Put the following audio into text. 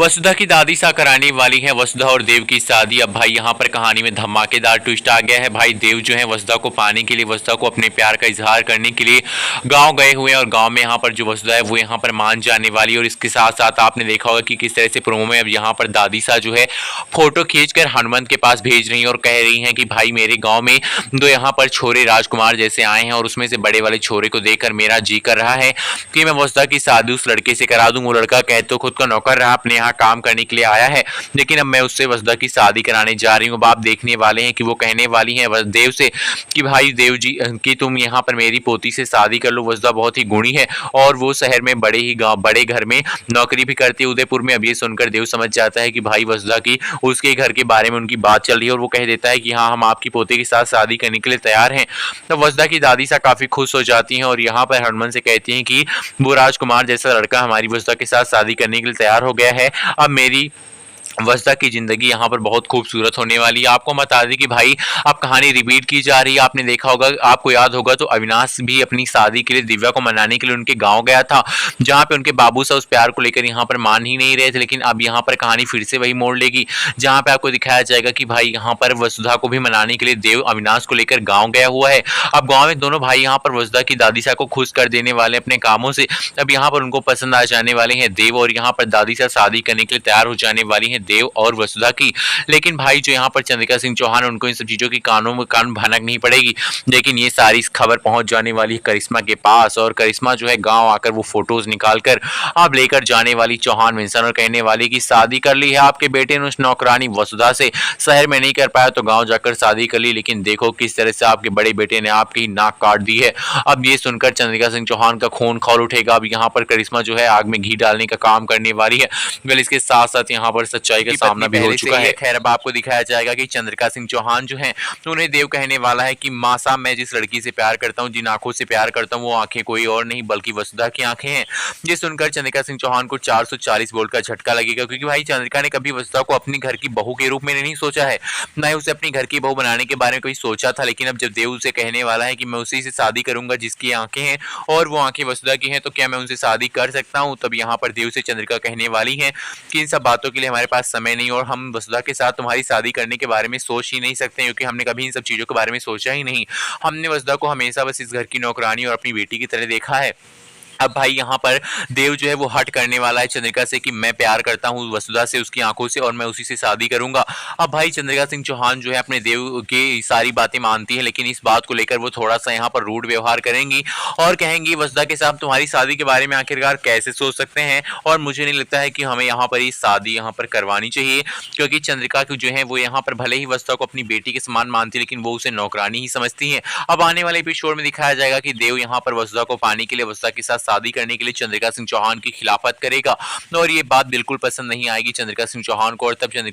वसुधा की दादी सा कराने वाली है वसुधा और देव की शादी। अब भाई यहाँ पर कहानी में धमाकेदार ट्विस्ट आ गया है। भाई देव जो है वसुधा को पाने के लिए, वसुधा को अपने प्यार का इजहार करने के लिए गांव गए हुए हैं और गांव में यहाँ पर जो वसुधा है वो यहाँ पर मान जाने वाली है। और इसके साथ साथ आपने देखा होगा कि किस तरह से प्रोमो में अब यहाँ पर दादी सा जो है फोटो खींचकर हनुमंत के पास भेज रही है और कह रही है कि भाई मेरे गाँव में दो यहाँ पर छोरे राजकुमार जैसे आए हैं और उसमें से बड़े वाले छोरे को देखकर मेरा जी कर रहा है कि मैं वसुधा की शादी उस लड़के से करा दूं। वो लड़का कहते तो खुद का नौकर रहा, अपने यहाँ काम करने के लिए आया है, लेकिन अब मैं उससे वसुधा की शादी कराने जा रही हूँ। अब आप देखने वाले हैं कि वो कहने वाली हैं देव से कि भाई देव जी कि तुम यहाँ पर मेरी पोती से शादी कर लो। वसुधा बहुत ही गुणी है और वो शहर में बड़े ही गाँव बड़े घर में नौकरी भी करती है उदयपुर में। अब ये सुनकर देव समझ जाता है कि भाई वसुधा की उसके घर के बारे में उनकी बात चल रही है और वो कह देता है कि हाँ हम आपकी पोते के साथ शादी करने के लिए तैयार हैं। तो वसुधा की दादी सा काफी खुश हो जाती हैं और यहाँ पर हनुमान से कहती हैं कि वो राजकुमार जैसा लड़का हमारी वसुधा के साथ शादी करने के लिए तैयार हो गया है। अब मेरी वसुधा की जिंदगी यहाँ पर बहुत खूबसूरत होने वाली है। आपको बता दें कि भाई अब कहानी रिपीट की जा रही है। आपने देखा होगा, आपको याद होगा तो अविनाश भी अपनी शादी के लिए दिव्या को मनाने के लिए उनके गांव गया था, जहां पे उनके बाबू सा उस प्यार को लेकर यहाँ पर मान ही नहीं रहे थे। लेकिन अब यहाँ पर कहानी फिर से वही मोड़ लेगी, जहाँ पे आपको दिखाया जाएगा कि भाई यहाँ पर वसुधा को भी मनाने के लिए देव अविनाश को लेकर गाँव गया हुआ है। अब गाँव में दोनों भाई यहाँ पर वसुधा की दादी सा को खुश कर देने वाले अपने कामों से। अब यहाँ पर उनको पसंद आ जाने वाले हैं देव और यहाँ पर दादी सा शादी करने के लिए तैयार हो जाने वाली है देव और वसुधा की। लेकिन भाई जो यहाँ पर चंद्रिका सिंह चौहान, उनको इन सब चीजों की कानों में कान भनक नहीं पड़ेगी। लेकिन ये सारी खबर पहुंच जाने वाली है करिश्मा के पास और करिश्मा जो है गांव आकर वो फोटोज निकालकर अब लेकर जाने वाली चौहान विंसन और कहने वाली कि शादी कर ली है आपके बेटे ने उस नौकरानी वसुधा से, शहर में नहीं कर पाया तो गांव जाकर शादी कर ली, लेकिन देखो किस तरह से आपके बड़े बेटे ने आपकी नाक काट दी है। अब ये सुनकर चंद्रिका सिंह चौहान का खून खौल उठेगा। अब यहाँ पर करिश्मा जो है आग में घी डालने का काम करने वाली है। वेल इसके साथ साथ यहाँ पर सच्चाई का सामना भी हो चुका है। खैर अब आपको दिखाया जाएगा कि चंद्रिका सिंह चौहान जो है तो उन्हें देव कहने वाला है कि माँ साहब मैं जिस लड़की से प्यार करता हूँ, जिन आंखों से प्यार करता हूँ, वो आंखें कोई और नहीं बल्कि वसुधा की आंखें हैं। ये सुनकर चंद्रिका सिंह चौहान को 440 वोल्ट का झटका लगेगा, क्योंकि भाई चंद्रिका ने कभी वसुधा को अपने घर की बहू के रूप में नहीं सोचा है, ना ही उसे अपनी घर की बहू बनाने के बारे में कभी सोचा था। लेकिन अब जब देव उसे कहने वाला है कि मैं उसी से शादी करूंगा जिसकी आंखें हैं और वो आंखें वसुधा की हैं, तो क्या मैं उनसे शादी कर सकता हूँ? तब यहाँ पर देव से चंद्रिका कहने वाली है कि इन सब बातों के लिए हमारे पास समय नहीं और हम वसुधा के साथ तुम्हारी शादी करने के बारे में सोच ही नहीं सकते, क्योंकि हमने कभी इन सब चीजों के बारे में सोचा ही नहीं। हमने वसुधा को हमेशा बस इस घर की नौकरानी और अपनी बेटी की तरह देखा है। अब भाई यहाँ पर देव जो है वो हट करने वाला है चंद्रिका से कि मैं प्यार करता हूँ वसुधा से, उसकी आंखों से, और मैं उसी से शादी करूंगा। अब भाई चंद्रिका सिंह चौहान जो है अपने देव की सारी बातें मानती है, लेकिन इस बात को लेकर वो थोड़ा सा यहाँ पर रूड व्यवहार करेंगी और कहेंगी वसुधा के साथ तुम्हारी शादी के बारे में आखिरकार कैसे सोच सकते हैं, और मुझे नहीं लगता है कि हमें यहाँ पर ये शादी यहाँ पर करवानी चाहिए, क्योंकि चंद्रिका की जो है वो यहाँ पर भले ही वसुधा को अपनी बेटी के समान मानती है, लेकिन वो उसे नौकरानी ही समझती है। अब आने वाले एपिसोड में दिखाया जाएगा कि देव यहाँ पर वसुधा को पाने के लिए, वसुधा के साथ शादी करने के लिए चंद्रिका सिंह चौहान की खिलाफत करेगा और ये बात बिल्कुल पसंद नहीं आएगी चंद्रिका सिंह चौहान को। और तब चंद्रिका